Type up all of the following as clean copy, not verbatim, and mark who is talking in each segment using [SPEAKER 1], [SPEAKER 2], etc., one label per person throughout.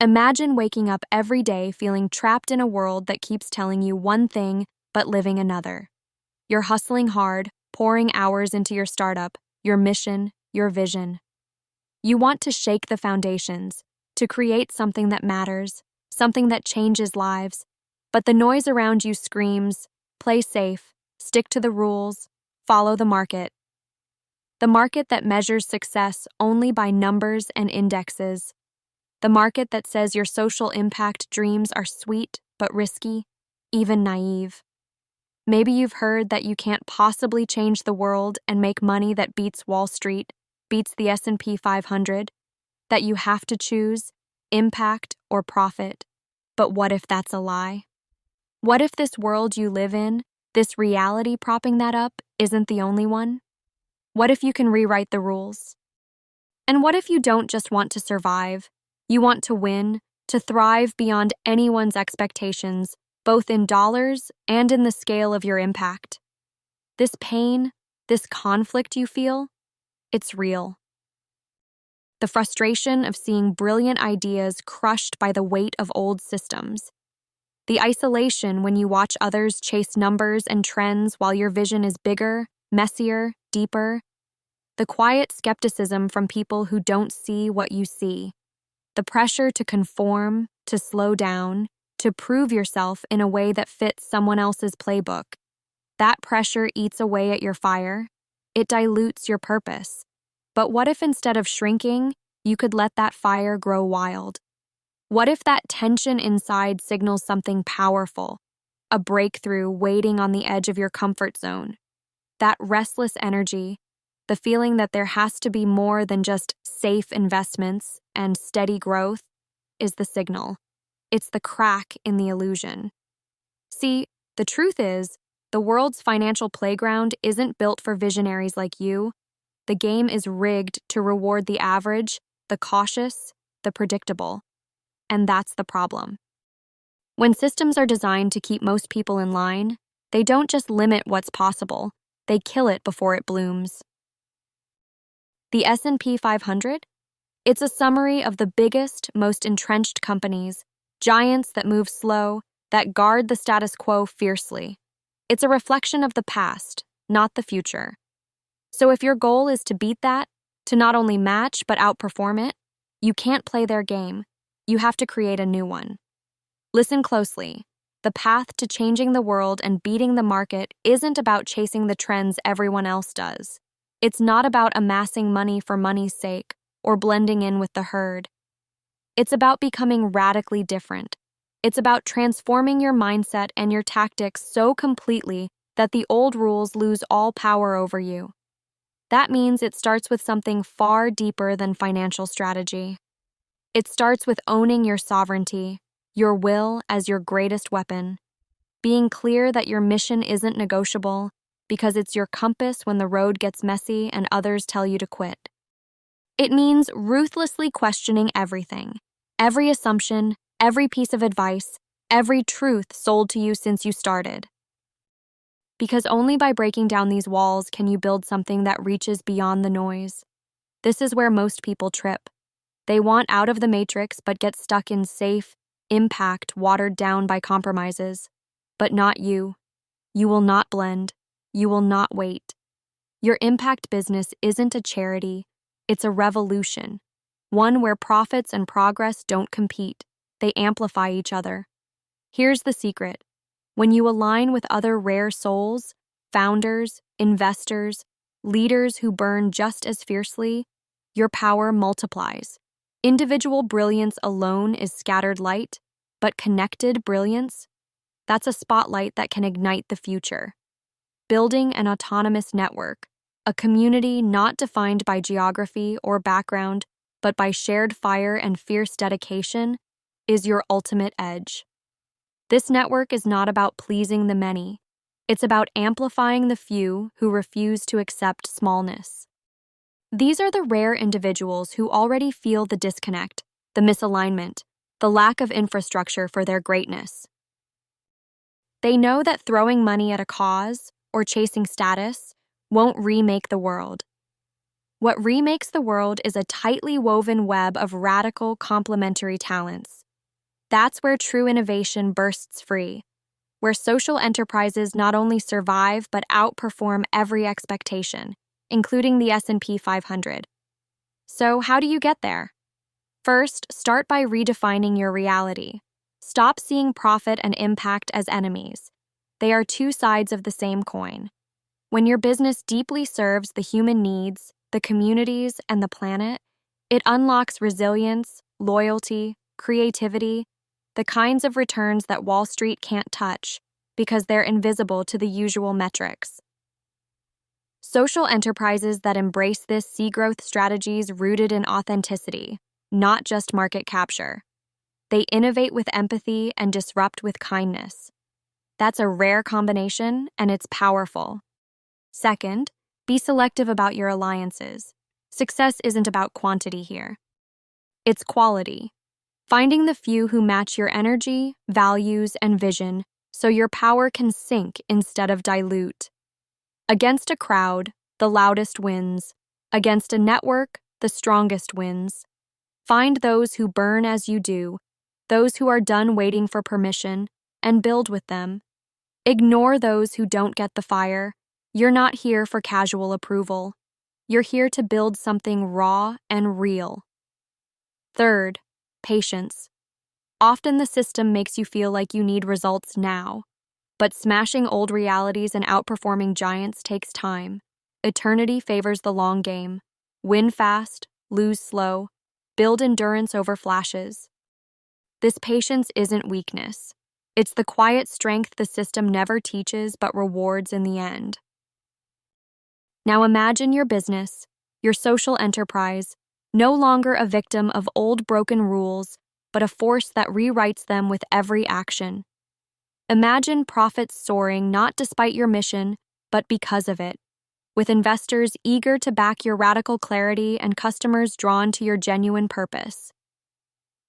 [SPEAKER 1] Imagine waking up every day feeling trapped in a world that keeps telling you one thing but living another. You're hustling hard, pouring hours into your startup, your mission, your vision. You want to shake the foundations, to create something that matters, something that changes lives, but the noise around you screams, play safe, stick to the rules, follow the market. The market that measures success only by numbers and indexes. The market that says your social impact dreams are sweet but risky, even naive. Maybe you've heard that you can't possibly change the world and make money that beats Wall Street, beats the S&P 500, that you have to choose impact or profit. But what if that's a lie? What if this world you live in, this reality propping that up, isn't the only one? What if you can rewrite the rules? And what if you don't just want to survive? You want to win, to thrive beyond anyone's expectations, both in dollars and in the scale of your impact. This pain, this conflict you feel, it's real. The frustration of seeing brilliant ideas crushed by the weight of old systems. The isolation when you watch others chase numbers and trends while your vision is bigger, messier, deeper. The quiet skepticism from people who don't see what you see. The pressure to conform, to slow down, to prove yourself in a way that fits someone else's playbook. That pressure eats away at your fire. It dilutes your purpose. But what if instead of shrinking, you could let that fire grow wild? What if that tension inside signals something powerful, a breakthrough waiting on the edge of your comfort zone? That restless energy, the feeling that there has to be more than just safe investments and steady growth, is the signal. It's the crack in the illusion. See, the truth is, the world's financial playground isn't built for visionaries like you. The game is rigged to reward the average, the cautious, the predictable. And that's the problem. When systems are designed to keep most people in line, they don't just limit what's possible, they kill it before it blooms. The S&P 500? It's a summary of the biggest, most entrenched companies, giants that move slow, that guard the status quo fiercely. It's a reflection of the past, not the future. So if your goal is to beat that, to not only match but outperform it, you can't play their game. You have to create a new one. Listen closely. The path to changing the world and beating the market isn't about chasing the trends everyone else does. It's not about amassing money for money's sake or blending in with the herd. It's about becoming radically different. It's about transforming your mindset and your tactics so completely that the old rules lose all power over you. That means it starts with something far deeper than financial strategy. It starts with owning your sovereignty, your will as your greatest weapon, being clear that your mission isn't negotiable because it's your compass when the road gets messy and others tell you to quit. It means ruthlessly questioning everything, every assumption, every piece of advice, every truth sold to you since you started. Because only by breaking down these walls can you build something that reaches beyond the noise. This is where most people trip. They want out of the matrix but get stuck in safe, impact watered down by compromises. But not you. You will not blend. You will not wait. Your impact business isn't a charity. It's a revolution. One where profits and progress don't compete. They amplify each other. Here's the secret. When you align with other rare souls, founders, investors, leaders who burn just as fiercely, your power multiplies. Individual brilliance alone is scattered light, but connected brilliance, that's a spotlight that can ignite the future. Building an autonomous network, a community not defined by geography or background, but by shared fire and fierce dedication, is your ultimate edge. This network is not about pleasing the many. It's about amplifying the few who refuse to accept smallness. These are the rare individuals who already feel the disconnect, the misalignment, the lack of infrastructure for their greatness. They know that throwing money at a cause or chasing status won't remake the world. What remakes the world is a tightly woven web of radical complementary talents. That's where true innovation bursts free, where social enterprises not only survive but outperform every expectation, including the S&P 500. So, how do you get there? First, start by redefining your reality. Stop seeing profit and impact as enemies. They are two sides of the same coin. When your business deeply serves the human needs, the communities, and the planet, it unlocks resilience, loyalty, creativity, the kinds of returns that Wall Street can't touch because they're invisible to the usual metrics. Social enterprises that embrace this see growth strategies rooted in authenticity, not just market capture. They innovate with empathy and disrupt with kindness. That's a rare combination, and it's powerful. Second, be selective about your alliances. Success isn't about quantity here. It's quality. Finding the few who match your energy, values, and vision so your power can sink instead of dilute. Against a crowd, the loudest wins. Against a network, the strongest wins. Find those who burn as you do, those who are done waiting for permission, and build with them. Ignore those who don't get the fire. You're not here for casual approval. You're here to build something raw and real. Third, patience. Often the system makes you feel like you need results now, but smashing old realities and outperforming giants takes time. Eternity favors the long game. Win fast, lose slow, build endurance over flashes. This patience isn't weakness. It's the quiet strength the system never teaches but rewards in the end. Now imagine your business, your social enterprise, no longer a victim of old broken rules, but a force that rewrites them with every action. Imagine profits soaring not despite your mission, but because of it, with investors eager to back your radical clarity and customers drawn to your genuine purpose.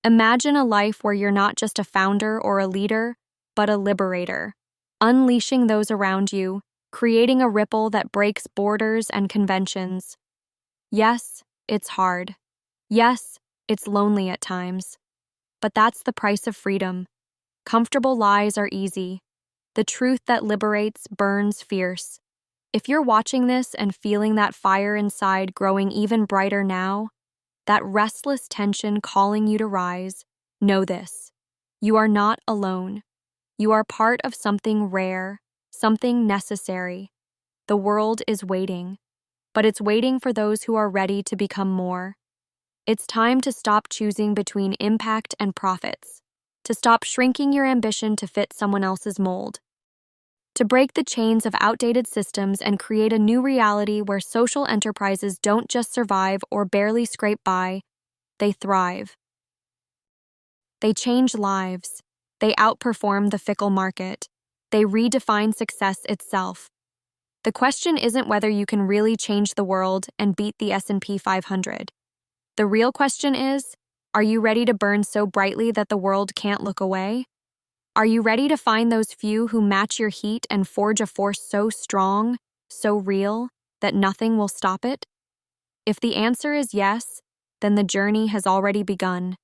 [SPEAKER 1] Imagine a life where you're not just a founder or a leader, but a liberator, unleashing those around you, creating a ripple that breaks borders and conventions. Yes, it's hard. Yes, it's lonely at times. But that's the price of freedom. Comfortable lies are easy. The truth that liberates burns fierce. If you're watching this and feeling that fire inside growing even brighter now, that restless tension calling you to rise, know this: you are not alone. You are part of something rare, something necessary. The world is waiting, but it's waiting for those who are ready to become more. It's time to stop choosing between impact and profits, to stop shrinking your ambition to fit someone else's mold, to break the chains of outdated systems and create a new reality where social enterprises don't just survive or barely scrape by, they thrive. They change lives. They outperform the fickle market. They redefine success itself. The question isn't whether you can really change the world and beat the S&P 500. The real question is, are you ready to burn so brightly that the world can't look away? Are you ready to find those few who match your heat and forge a force so strong, so real, that nothing will stop it? If the answer is yes, then the journey has already begun.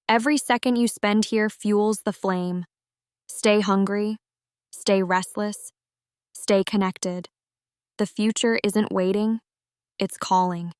[SPEAKER 1] Every second you spend here fuels the flame. Stay hungry, stay restless, stay connected. The future isn't waiting, it's calling.